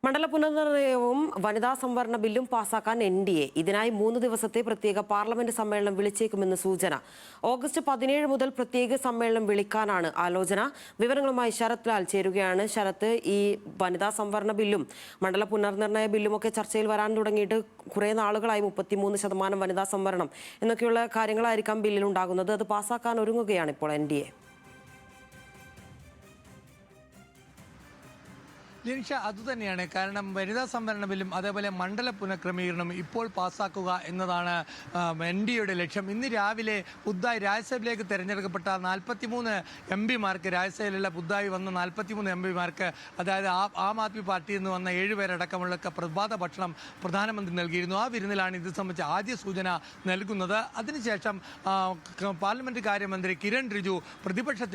മണ്ഡല പുനർനിർണയവും വനിതാ സംവരണ ബില്ലും പാസാക്കാൻ NDA. ഇതിനായി 3 ദിവസത്തെ പ്രത്യേക പാർലമെന്റ് സമ്മേളനം വിളിച്ചേക്കുമെന്ന് സൂചന. ഓഗസ്റ്റ് 17 മുതൽ പ്രത്യേക സമ്മേളനം വിളിക്കാനാണ് ആലോചന. വിവരങ്ങളുമായി ശരത് ലാൽ ചേരുകയാണ്. ശരത്ത്, ഈ വനിതാ സംവരണ ബില്ലും മണ്ഡല പുനർനിർണയ ബില്ലും ഒക്കെ ചർച്ചയിൽ വരാൻ തുടങ്ങിയിട്ട് കുറേ നാളുകളായി. 33% വനിതാ സംവരണം എന്നൊക്കെയുള്ള കാര്യങ്ങളായിരിക്കാം ബില്ലിൽ ഉണ്ടാകുന്നത്. അത് പാസാക്കാൻ ഒരുങ്ങുകയാണ് ഇപ്പോൾ NDA. ലിൻഷ, അതുതന്നെയാണ് കാരണം വനിതാ സംവരണ ബില്ലും അതേപോലെ മണ്ഡല പുനഃക്രമീകരണം ഇപ്പോൾ പാസ്സാക്കുക എന്നതാണ് NDAയുടെ ലക്ഷ്യം. ഇന്ന് രാവിലെ പുതുതായി രാജ്യസഭയിലേക്ക് തെരഞ്ഞെടുക്കപ്പെട്ട 43 MPമാർക്ക്, രാജ്യസഭയിലുള്ള പുതുതായി വന്ന 43 MPമാർക്ക്, അതായത് ആം ആദ്മി പാർട്ടിയിൽ നിന്ന് വന്ന 7 പേരടക്കമുള്ള പ്രഭാത ഭക്ഷണം പ്രധാനമന്ത്രി നൽകിയിരുന്നു. ആ വിരുന്നിലാണ് ഇത് സംബന്ധിച്ച് ആദ്യ സൂചന നൽകുന്നത്. അതിനുശേഷം പാർലമെന്റ് കാര്യമന്ത്രി കിരൺ റിജു പ്രതിപക്ഷ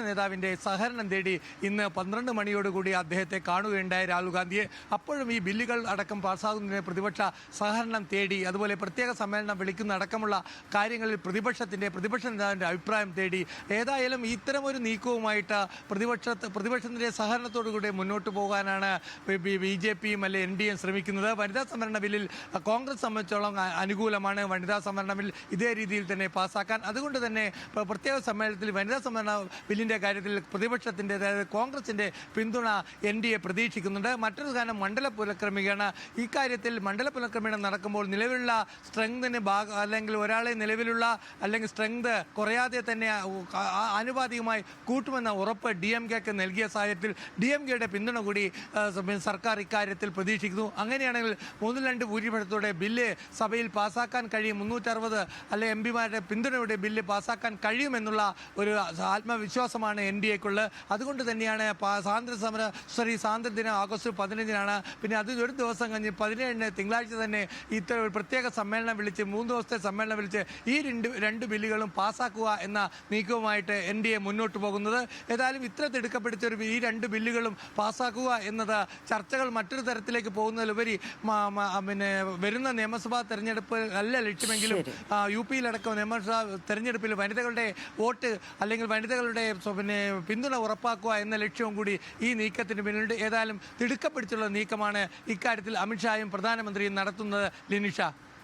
നേതാവിൻ്റെ സഹകരണം തേടി ഇന്ന് 12 മണിയോടുകൂടി അദ്ദേഹത്തെ കാണുകയുണ്ടായ രാഹുൽ ഗാന്ധിയെ. അപ്പോഴും ഈ ബില്ലുകൾ അടക്കം പാസ്സാകുന്നതിന് പ്രതിപക്ഷ സഹകരണം തേടി, അതുപോലെ പ്രത്യേക സമ്മേളനം വിളിക്കുന്ന അടക്കമുള്ള കാര്യങ്ങളിൽ പ്രതിപക്ഷ നേതാവിൻ്റെ അഭിപ്രായം തേടി. ഏതായാലും ഇത്തരമൊരു നീക്കവുമായിട്ട് പ്രതിപക്ഷത്തിൻ്റെ സഹകരണത്തോടുകൂടി മുന്നോട്ട് പോകാനാണ് BJPയും അല്ലെ NDAയും ശ്രമിക്കുന്നത്. വനിതാ സംവരണ ബില്ലിൽ കോൺഗ്രസ് സംബന്ധിച്ചോളം അനുകൂലമാണ് വനിതാ സംവരണ ബിൽ ഇതേ രീതിയിൽ തന്നെ പാസ്സാക്കാൻ. അതുകൊണ്ട് തന്നെ പ്രത്യേക സമ്മേളനത്തിൽ വനിതാ സംവരണ ബില്ലിൻ്റെ കാര്യത്തിൽ പ്രതിപക്ഷത്തിൻ്റെ, അതായത് കോൺഗ്രസിൻ്റെ പിന്തുണ NDA പ്രതീക്ഷിക്കുന്നുണ്ട്. മറ്റൊരു കാരണം മണ്ഡല പുനഃക്രമീകരണം. ഇക്കാര്യത്തിൽ മണ്ഡല പുനഃക്രമീകരണം നടക്കുമ്പോൾ നിലവിലുള്ള സ്ട്രെങ്തിന് അല്ലെങ്കിൽ ഒരാളെ നിലവിലുള്ള അല്ലെങ്കിൽ സ്ട്രെങ്ത് കുറയാതെ തന്നെ ആനുപാതികമായി കൂട്ടുമെന്ന ഉറപ്പ് DMKക്ക് നൽകിയ സാഹചര്യത്തിൽ DMKയുടെ പിന്തുണ കൂടി സർക്കാർ ഇക്കാര്യത്തിൽ പ്രതീക്ഷിക്കുന്നു. അങ്ങനെയാണെങ്കിൽ 3-2 ഭൂരിപക്ഷത്തോടെ ബില്ല് സഭയിൽ പാസ്സാക്കാൻ കഴിയും. 360 അല്ലെ MPമാരുടെ പിന്തുണയുടെ ബില്ല് പാസ്സാക്കാൻ കഴിയുമെന്നുള്ള ഒരു ആത്മവിശ്വാസമാണ് NDAക്കുള്ളത്. അതുകൊണ്ട് തന്നെയാണ് സ്വാതന്ത്ര്യ ദിനം ആഗസ്റ്റ് 15-നാണ്. പിന്നെ അത് ഒരു ദിവസം കഴിഞ്ഞ് 17-ന് തിങ്കളാഴ്ച തന്നെ ഒരു പ്രത്യേക സമ്മേളനം വിളിച്ച് 3 ദിവസത്തെ സമ്മേളനം വിളിച്ച് ഈ രണ്ട് ബില്ലുകളും പാസ്സാക്കുക എന്ന നീക്കവുമായിട്ട് NDA മുന്നോട്ട് പോകുന്നത്. ഏതായാലും ഇത്ര തിടുക്കപ്പെടുത്തിയ ഈ 2 ബില്ലുകളും പാസ്സാക്കുക എന്നത് ചർച്ചകൾ മറ്റൊരു തരത്തിലേക്ക് പോകുന്നതിലുപരി പിന്നെ വരുന്ന നിയമസഭാ തെരഞ്ഞെടുപ്പ് അല്ല ലക്ഷ്യമെങ്കിലും UPയിലടക്കം നിയമസഭാ തെരഞ്ഞെടുപ്പിൽ വനിതകളുടെ വോട്ട് അല്ലെങ്കിൽ വനിതകളുടെ പിന്തുണ ഉറപ്പാക്കുക എന്ന ലക്ഷ്യവും കൂടി ഈ നീക്കത്തിന് പിന്നിൽ. ഏതായാലും തിടുക്കപ്പിടിച്ചുള്ള നീക്കമാണ് ഇക്കാര്യത്തിൽ അമിത്ഷായും പ്രധാനമന്ത്രിയും നടത്തുന്നത്. ലിനിഷ.